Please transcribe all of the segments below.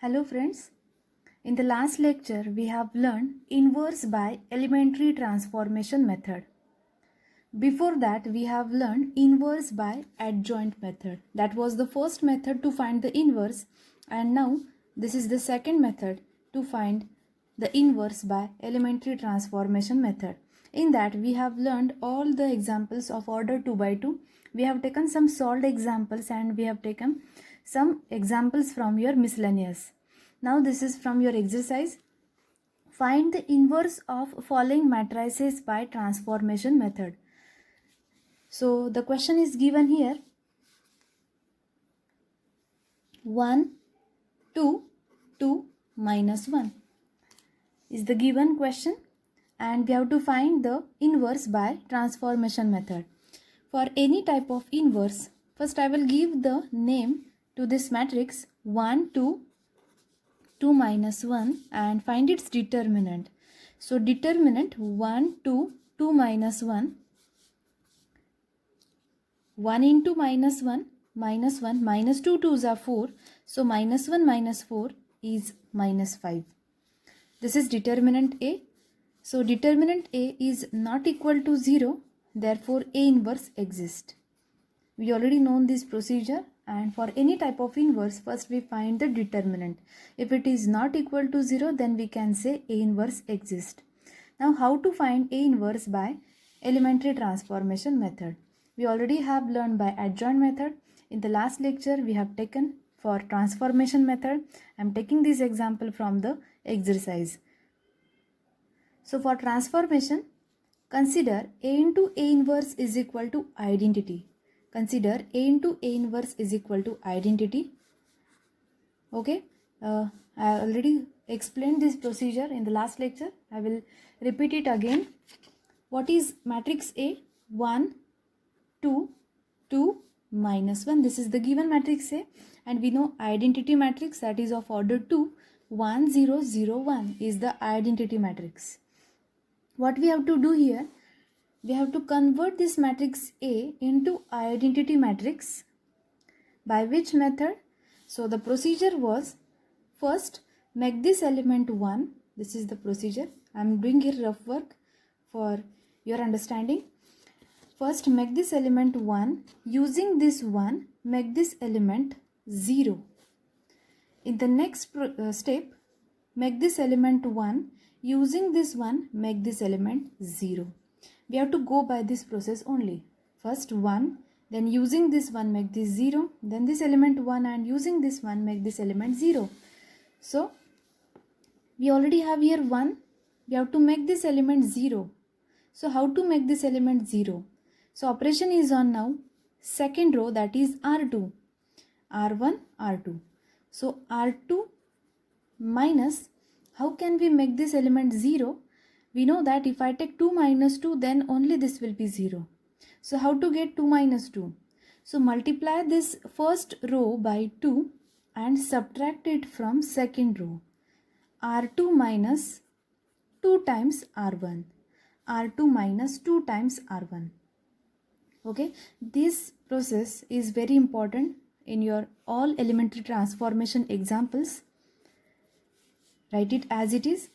Hello friends, in the last lecture we have learned inverse by elementary transformation method. Before that we have learned inverse by adjoint method. That was the first method to find the inverse, and now this is the second method to find the inverse by elementary transformation method. In that we have learned all the examples of order 2 by 2. We have taken some solved examples and we have taken some examples from your miscellaneous. Now this is from your exercise. Find the inverse of following matrices by transformation method. So the question is given here: 1, 2, 2, minus 1 is the given question, and we have to find the inverse by transformation method. For any type of inverse, first I will give the name to this matrix 1, 2, 2 minus 1 and find its determinant. So determinant 1, 2, 2 minus 1, 1 into minus 1, minus 2 2s are 4. So minus 1 minus 4 is minus 5. This is determinant A. So determinant A is not equal to 0. Therefore A inverse exists. We already know this procedure, and for any type of inverse, first we find the determinant. If it is not equal to 0, then we can say A inverse exists. Now how to find A inverse by elementary transformation method? We already have learned by adjoint method. In the last lecture we have taken for transformation method. I am taking this example from the exercise. So for transformation, consider A into A inverse is equal to identity. Consider A into A inverse is equal to identity. Okay, I already explained this procedure in the last lecture. I will repeat it again. What is matrix A? 1, 2, 2, minus 1. This is the given matrix A, and we know identity matrix, that is of order 2. 1, 0, 0, 1 is the identity matrix. What we have to do here, we have to convert this matrix A into identity matrix. By which method? So the procedure was, first make this element 1. This is the procedure. I am doing here rough work for your understanding. First make this element 1. Using this 1, make this element 0. In the next step, make this element 1. Using this 1, make this element 0. We have to go by this process only. First 1, then using this 1 make this 0, then this element 1, and using this 1 make this element 0. So we already have here 1. We have to make this element 0. So how to make this element 0? So operation is on now second row, that is R2. R1, R2. So R2 minus, how can we make this element 0? We know that if I take 2 minus 2, then only this will be 0. So how to get 2 minus 2? So multiply this first row by 2 and subtract it from second row. R2 minus 2 times R1. R2 minus 2 times R1. Okay, this process is very important in your all elementary transformation examples. Write it as it is.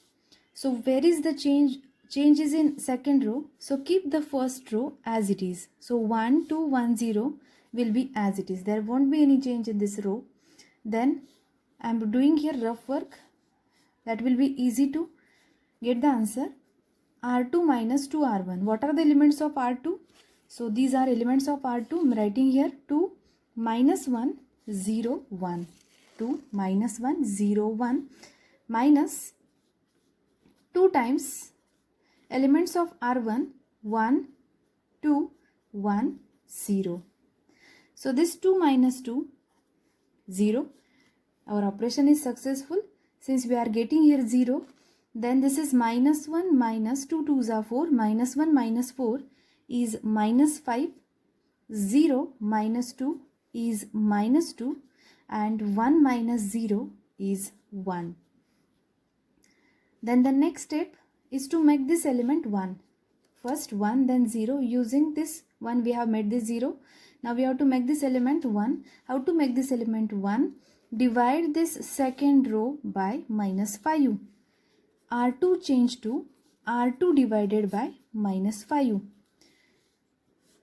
So where is the change? Change is in second row. So keep the first row as it is. So 1, 2, 1, 0 will be as it is. There won't be any change in this row. Then I am doing here rough work. That will be easy to get the answer. R2 minus 2 R1. What are the elements of R2? So these are elements of R2. I am writing here 2 minus 1, 0, 1. 2 minus 1, 0, 1 minus 2 times elements of R1, 1, 2, 1, 0. So this 2 minus 2, 0. Our operation is successful. Since we are getting here 0, then this is minus 1 minus 2 2s are 4. Minus 1 minus 4 is minus 5. 0 minus 2 is minus 2. And 1 minus 0 is 1. Then the next step is to make this element 1. First 1, then 0. Using this 1 we have made this 0. Now we have to make this element 1. How to make this element 1? divide this second row by minus 5. R2 change to R2 divided by minus 5.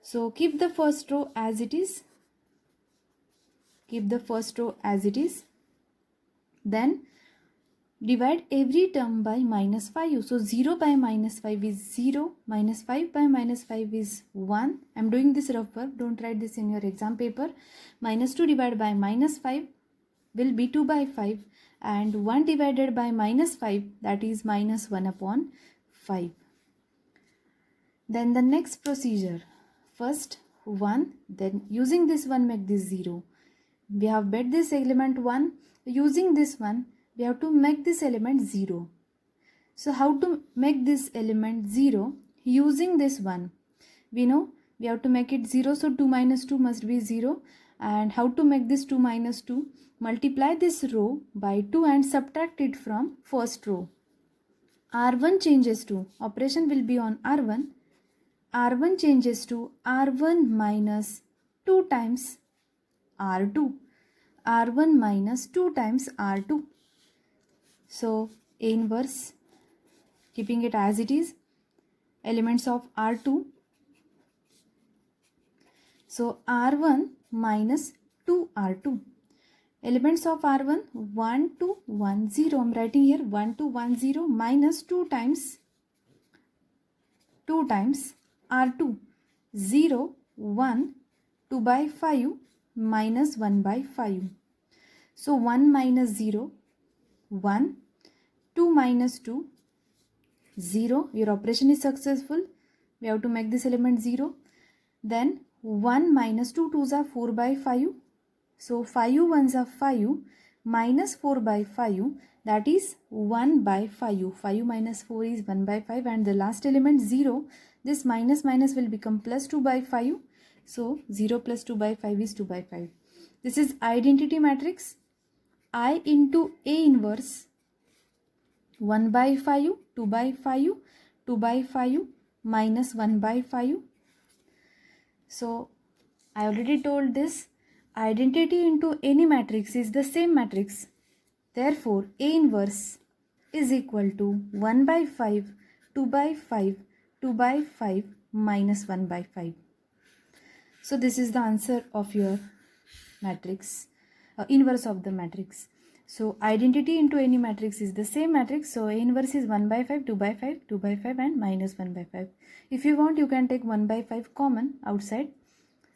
So keep the first row as it is. Keep the first row as it is. Then divide every term by minus 5. So 0 by minus 5 is 0. Minus 5 by minus 5 is 1. I am doing this rough work. Don't write this in your exam paper. Minus 2 divided by minus 5 will be 2 by 5. And 1 divided by minus 5, that is minus 1 upon 5. Then the next procedure. First 1. Then using this 1 make this 0. We have bet this element 1. Using this one, we have to make this element 0. So how to make this element 0? Using this 1. We know we have to make it 0. So 2 minus 2 must be 0. And how to make this 2 minus 2? Multiply this row by 2 and subtract it from first row. R1 changes to, operation will be on R1. R1 changes to R1 minus 2 times R2. R1 minus 2 times R2. So A inverse, keeping it as it is, elements of R2. So R1 minus 2R2. Elements of R1, 1, 2, 1, 0. I am writing here 1, 2, 1, 0 minus 2 times R2. 0, 1, 2 by 5 minus 1 by 5. So 1 minus 0, 1. 2 minus 2, 0. Your operation is successful. We have to make this element 0. Then 1 minus 2 2s are 4 by 5. So 5 1s are 5 minus 4 by 5, that is 1 by 5. 5 minus 4 is 1 by 5 and the last element 0. This minus minus will become plus 2 by 5. So 0 plus 2 by 5 is 2 by 5. This is identity matrix. I into A inverse 1 by 5, 2 by 5, 2 by 5 minus 1 by 5. So I already told this. Identity into any matrix is the same matrix. Therefore, A inverse is equal to 1 by 5, 2 by 5, 2 by 5 minus 1 by 5. So this is the answer of your matrix, inverse of the matrix. So identity into any matrix is the same matrix. So A inverse is 1 by 5, 2 by 5, 2 by 5 and minus 1 by 5. If you want, you can take 1 by 5 common outside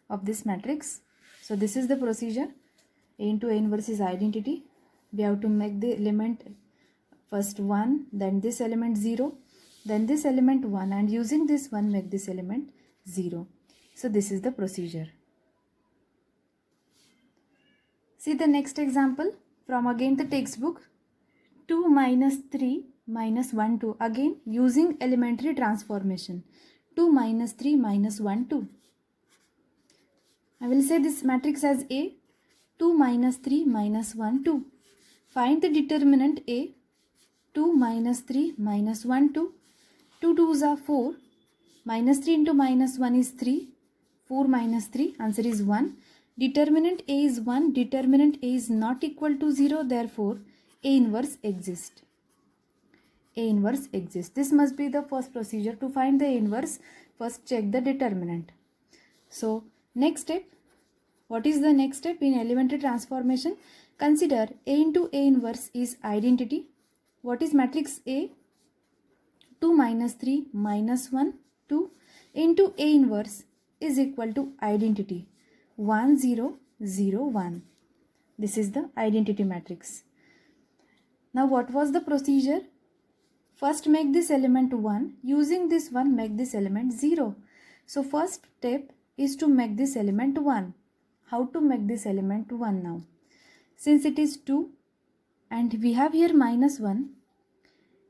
of this matrix. So this is the procedure. A into A inverse is identity. We have to make the element first 1, then this element 0, then this element 1, and using this 1 make this element 0. So this is the procedure. See the next example from again the textbook. 2 minus 3 minus 1 2. Again using elementary transformation. 2 minus 3 minus 1 2. I will say this matrix as A. 2 minus 3 minus 1 2. Find the determinant A. 2 minus 3 minus 1 2. 2 2s are 4. Minus 3 into minus 1 is 3. 4 minus 3. Answer is 1. Determinant A is 1. Determinant A is not equal to 0. Therefore, A inverse exists. A inverse exists. This must be the first procedure to find the A inverse. First check the determinant. So, next step. What is the next step in elementary transformation? Consider A into A inverse is identity. What is matrix A? 2 minus 3 minus 1 2 into A inverse is equal to identity 1 0 0 1. This is the identity matrix. Now what was the procedure? First make this element 1. Using this 1 make this element 0. So first step is to make this element 1. How to make this element 1 now? Since it is 2 and we have here minus 1,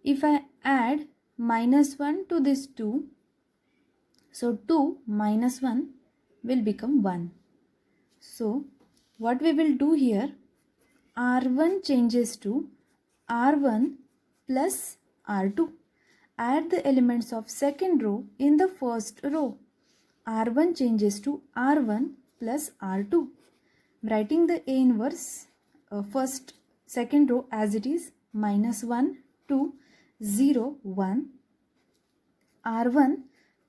if I add minus 1 to this 2, so 2 minus 1 will become 1. So what we will do here, R1 changes to R1 plus R2. Add the elements of second row in the first row. R1 changes to R1 plus R2. Writing the A inverse second row as it is, minus 1, 2, 0, 1, R1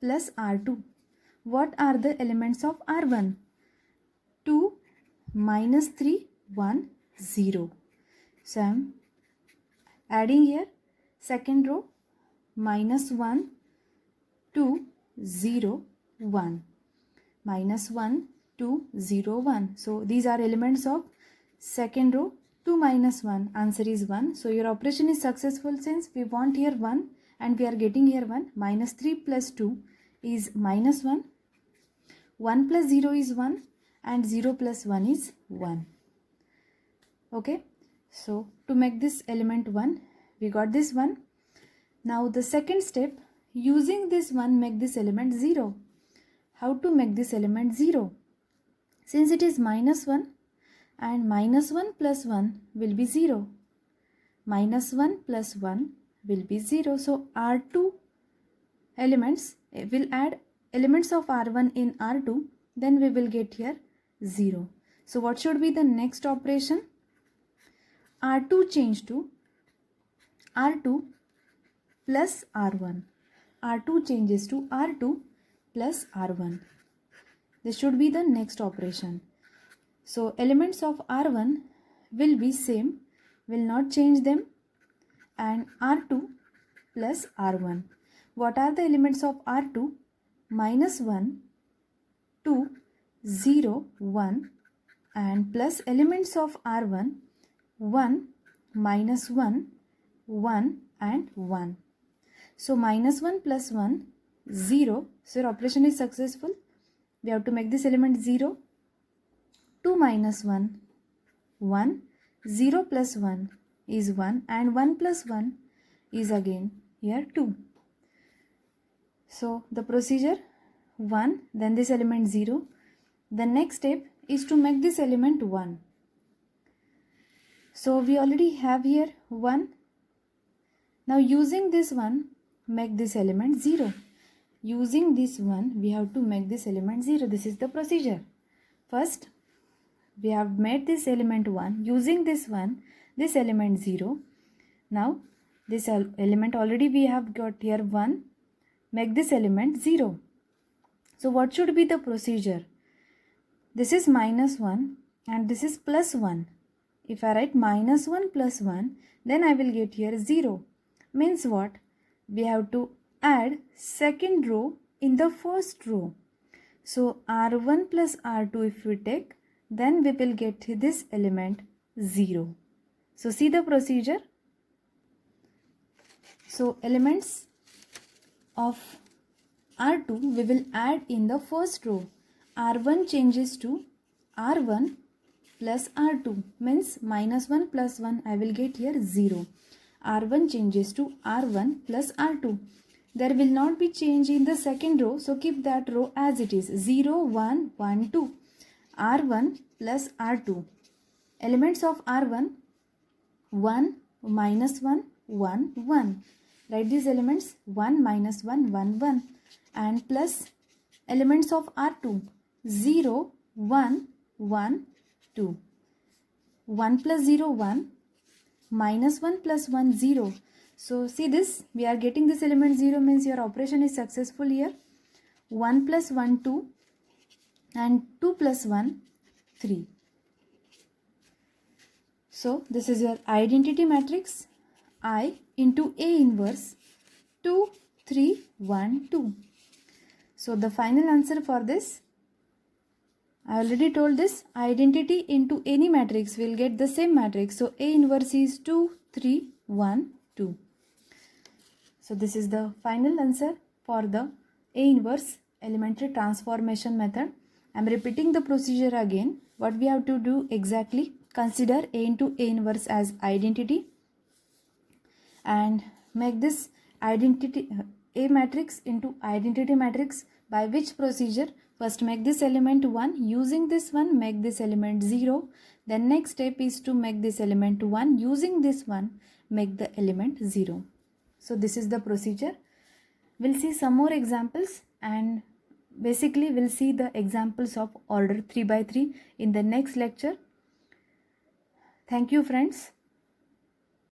plus R2. What are the elements of R1? 2, minus 3, 1, 0. So I am adding here second row, minus 1, 2, 0, 1. Minus 1, 2, 0, 1. So these are elements of second row. 2 minus 1, answer is 1. So your operation is successful since we want here 1 and we are getting here 1. Minus 3 plus 2 is minus 1. 1 plus 0 is 1 and 0 plus 1 is 1. Okay. So to make this element 1, we got this 1. Now the second step, using this 1 make this element 0. How to make this element 0? Since it is minus 1 and minus 1 plus 1 will be 0. Minus 1 plus 1 will be 0. So R2 elements will add elements of R1 in R2, then we will get here 0. So what should be the next operation? R2 change to R2 plus R1. R2 changes to R2 plus R1. This should be the next operation. So elements of R1 will be same, will not change them, and R2 plus R1. What are the elements of R2? Minus 1, 2, 0, 1, and plus elements of R1, 1, minus 1, 1 and 1. So minus 1 plus 1, 0. So your operation is successful. We have to make this element 0. 2 minus 1, 1. 0 plus 1 is 1 and 1 plus 1 is again here 2. So the procedure 1, then this element 0. The next step is to make this element 1. So we already have here 1. Now using this 1, make this element 0. Using this 1, we have to make this element 0. This is the procedure. First, we have made this element 1. Using this 1, this element 0. Now, this element already we have got here 1. Make this element 0. So, what should be the procedure? This is minus 1 and this is plus 1. If I write minus 1 plus 1, then I will get here 0. Means what? We have to add second row in the first row. So R1 plus R2 if we take, then we will get this element 0. So see the procedure. So elements of R2 we will add in the first row. R1 changes to R1 plus R2, means minus 1 plus 1 I will get here 0. R1 changes to R1 plus R2. There will not be change in the second row, so keep that row as it is. 0, 1, 1, 2. R1 plus R2. Elements of R1, 1, minus 1, 1, 1. Write these elements 1, minus 1, 1, 1. And plus elements of R2, 0, 1, 1, 2. 1 plus 0, 1. Minus 1 plus 1, 0. So see this, we are getting this element 0, means your operation is successful here. 1 plus 1, 2 and 2 plus 1, 3. So this is your identity matrix I into A inverse 2, 3, 1, 2. So the final answer for this, I already told this, identity into any matrix will get the same matrix. So A inverse is 2, 3, 1, 2. So this is the final answer for the A inverse elementary transformation method. I am repeating the procedure again. What we have to do exactly, consider A into A inverse as identity and make this identity A matrix into identity matrix. By which procedure? First make this element 1, using this one make this element 0. Then next step is to make this element 1, using this one make the element 0. So this is the procedure. We'll see some more examples and basically we'll see the examples of order 3 by 3 in the next lecture. Thank you, friends.